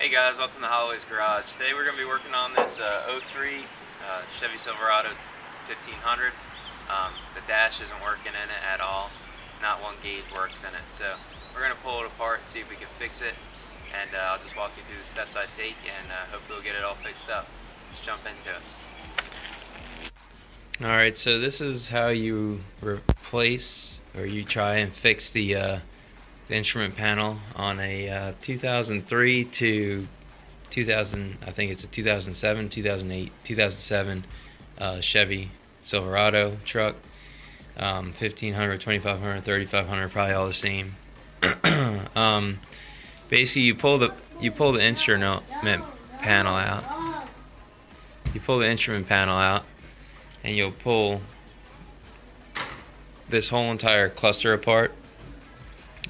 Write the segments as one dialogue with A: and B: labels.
A: Hey guys, welcome to Holloway's Garage. Today we're going to be working on this '03 Chevy Silverado 1500. The dash isn't working in it at all. Not one gauge works in it. So we're going to pull it apart and see if we can fix it. And I'll just walk you through the steps I take and hopefully we'll get it all fixed up. Let's jump into it.
B: Alright, so this is how you replace or you try and fix the instrument panel on a 2003 to 2000, I think it's a 2007, 2008, 2007 Chevy Silverado truck. 1500, 2500, 3500, probably all the same. Basically, you pull the instrument panel out. You pull the instrument panel out, and you'll pull this whole entire cluster apart.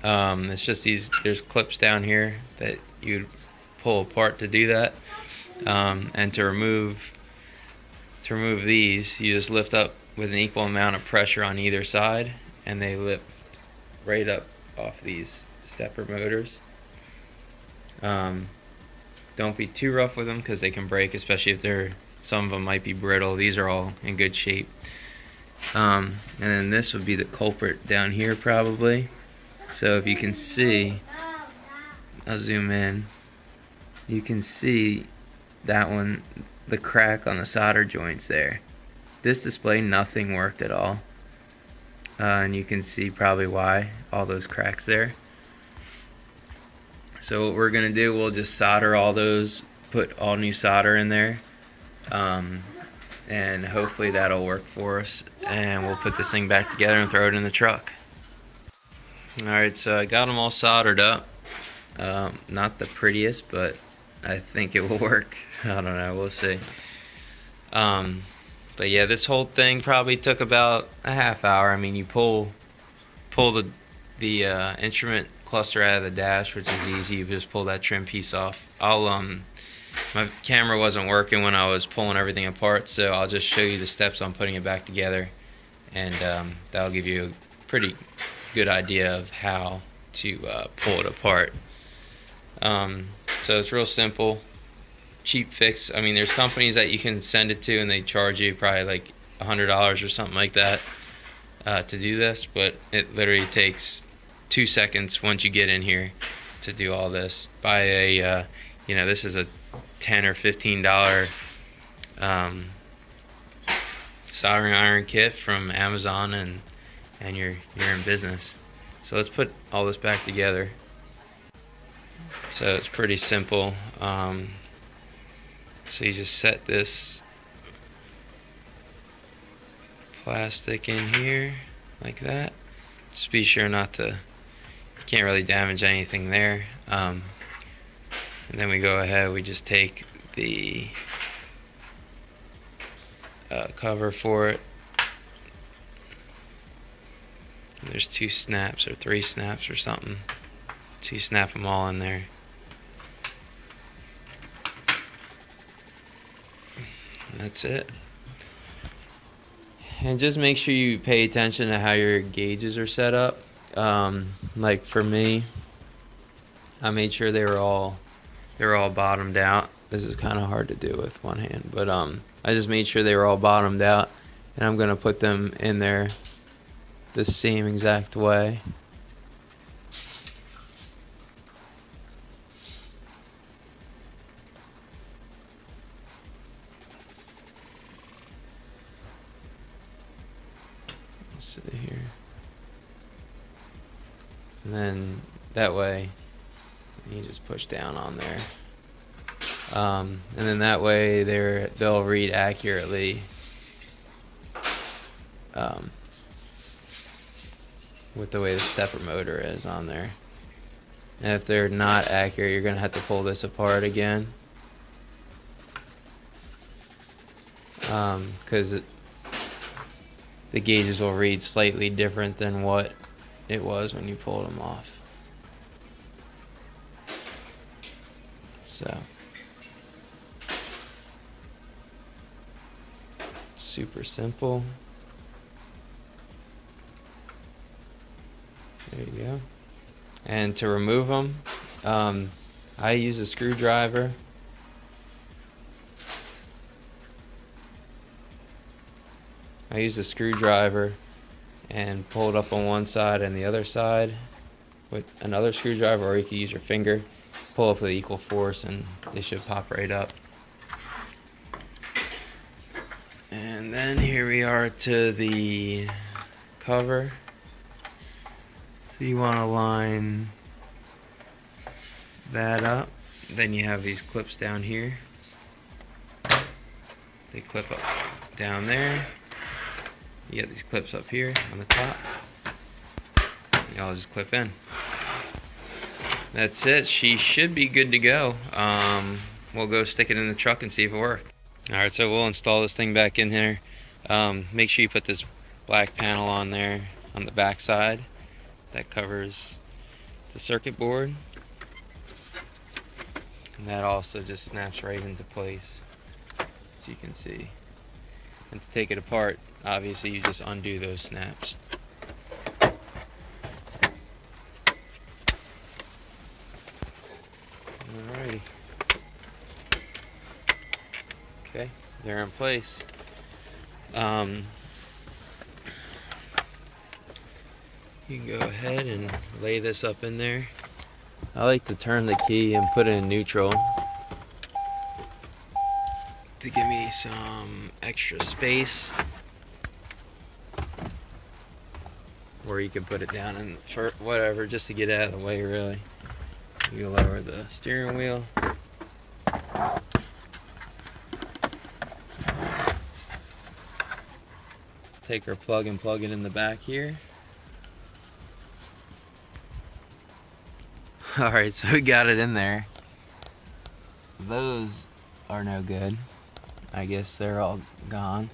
B: It's just there's clips down here that you'd pull apart to do that. And to remove these, you just lift up with an equal amount of pressure on either side, and they lift right up off these stepper motors. Don't be too rough with them because they can break, especially if some of them might be brittle. These are all in good shape. And then this would be the culprit down here probably. So if you can see, I'll zoom in, you can see that one, the crack on the solder joints there. This display, nothing worked at all. And you can see probably why, all those cracks there. So what we're going to do, we'll just solder all those, put all new solder in there. And hopefully that'll work for us. And we'll put this thing back together and throw it in the truck. Alright, so I got them all soldered up. Not the prettiest, but I think it will work. I don't know, we'll see. But yeah, this whole thing probably took about a half hour. I mean, you pull the instrument cluster out of the dash, which is easy. You just pull that trim piece off. My camera wasn't working when I was pulling everything apart, so I'll just show you the steps on putting it back together, and that'll give you a pretty good idea of how to pull it apart. So it's real simple, cheap fix. I mean, there's companies that you can send it to and they charge you probably like $100 or something like that to do this, but it literally takes 2 seconds once you get in here to do all this. Buy a this is a $10 or $15 soldering iron kit from Amazon, and you're in business. So let's put all this back together. So it's pretty simple. So you just set this plastic in here like that. Just be sure not to, you can't really damage anything there. And then we go ahead, we just take the cover for it. There's 2 snaps or 3 snaps or something. So you snap them all in there. That's it. And just make sure you pay attention to how your gauges are set up. Like for me, I made sure they were all bottomed out. This is kind of hard to do with one hand, but I just made sure they were all bottomed out, and I'm gonna put them in there the same exact way. Let's see here. And then that way you just push down on there. And then that way they'll read accurately with the way the stepper motor is on there. And if they're not accurate, you're going to have to pull this apart again. Because the gauges will read slightly different than what it was when you pulled them off. So super simple. There you go. And to remove them, I use a screwdriver. And pull it up on one side and the other side with another screwdriver, or you can use your finger. Pull up with equal force and they should pop right up. And then here we are to the cover. So you want to line that up. Then you have these clips down here. They clip up down there. You got these clips up here on the top. They all just clip in. That's it. She should be good to go. We'll go stick it in the truck and see if it works. Alright, so we'll install this thing back in here. Make sure you put this black panel on there on the back side that covers the circuit board. And that also just snaps right into place, as you can see. And to take it apart, obviously you just undo those snaps. Alrighty. Okay, they're in place. You can go ahead and lay this up in there. I like to turn the key and put it in neutral to give me some extra space. Or you can put it down in for whatever, just to get out of the way, really. You lower the steering wheel. Take our plug and plug it in the back here. Alright, so we got it in there. Those are no good. I guess they're all gone.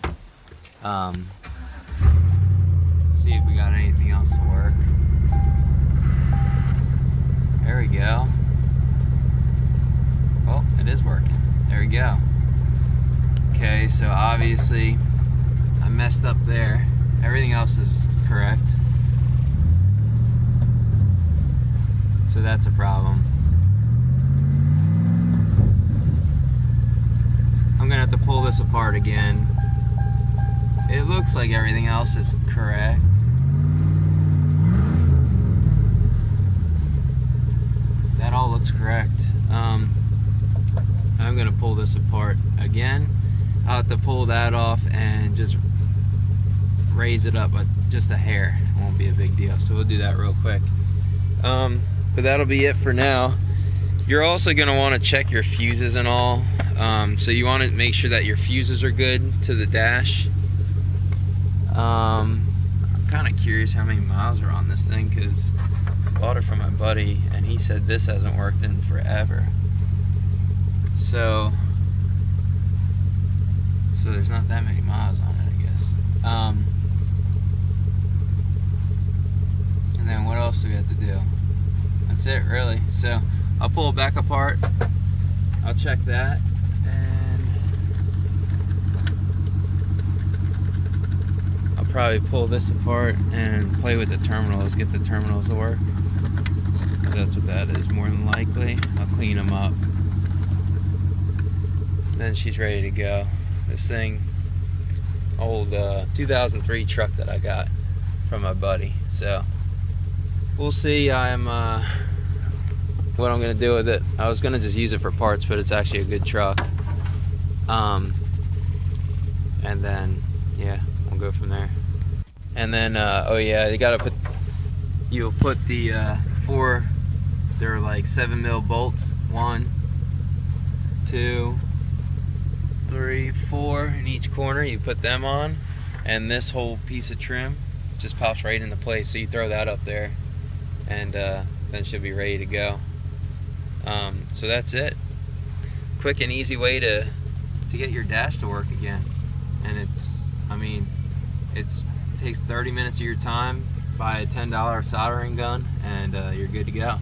B: See if we got anything else to work. There we go. Well, it is working. There we go. Okay, so obviously I messed up there. Everything else is correct. So that's a problem. I'm gonna have to pull this apart again. It looks like everything else is correct. That all looks correct. I'm gonna pull this apart again. I'll have to pull that off and just raise it up, but just a hair. It won't be a big deal. So we'll do that real quick. But that'll be it for now. You're also going to want to check your fuses and all. So you want to make sure that your fuses are good to the dash. I'm kind of curious how many miles are on this thing, because I bought it from my buddy and he said this hasn't worked in forever. So there's not that many miles on it, I guess. And then what else do we have to do? That's it, really. So I'll pull it back apart. I'll check that, and I'll probably pull this apart and play with the terminals, get the terminals to work, because that's what that is more than likely. I'll clean them up. Then she's ready to go. This thing, old 2003 truck that I got from my buddy. So we'll see. What I'm gonna do with it. I was gonna just use it for parts, but it's actually a good truck. And then yeah, we'll go from there. And then oh yeah, you'll put the they're like 7mm bolts. 1, 2, 3, 4 in each corner. You put them on, and this whole piece of trim just pops right into place. So you throw that up there, and then it should be ready to go. So that's it. Quick and easy way to get your dash to work again. And it takes 30 minutes of your time, buy a $10 soldering gun, and you're good to go.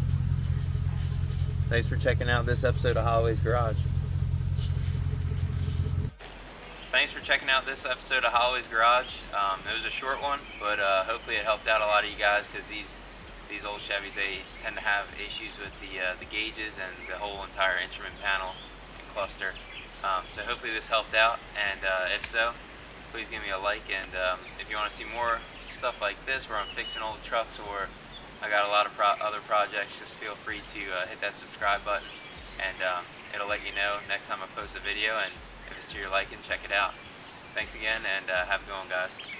B: Thanks for checking out this episode of Holloway's Garage.
A: Thanks for checking out this episode of Holloway's Garage. It was a short one, but hopefully it helped out a lot of you guys, because these these old Chevys, they tend to have issues with the gauges and the whole entire instrument panel and cluster. So hopefully this helped out, and if so, please give me a like. And if you want to see more stuff like this where I'm fixing old trucks, or I got a lot of other projects, just feel free to hit that subscribe button, and it'll let you know next time I post a video. And if it's to your liking, check it out. Thanks again, and have a good one, guys.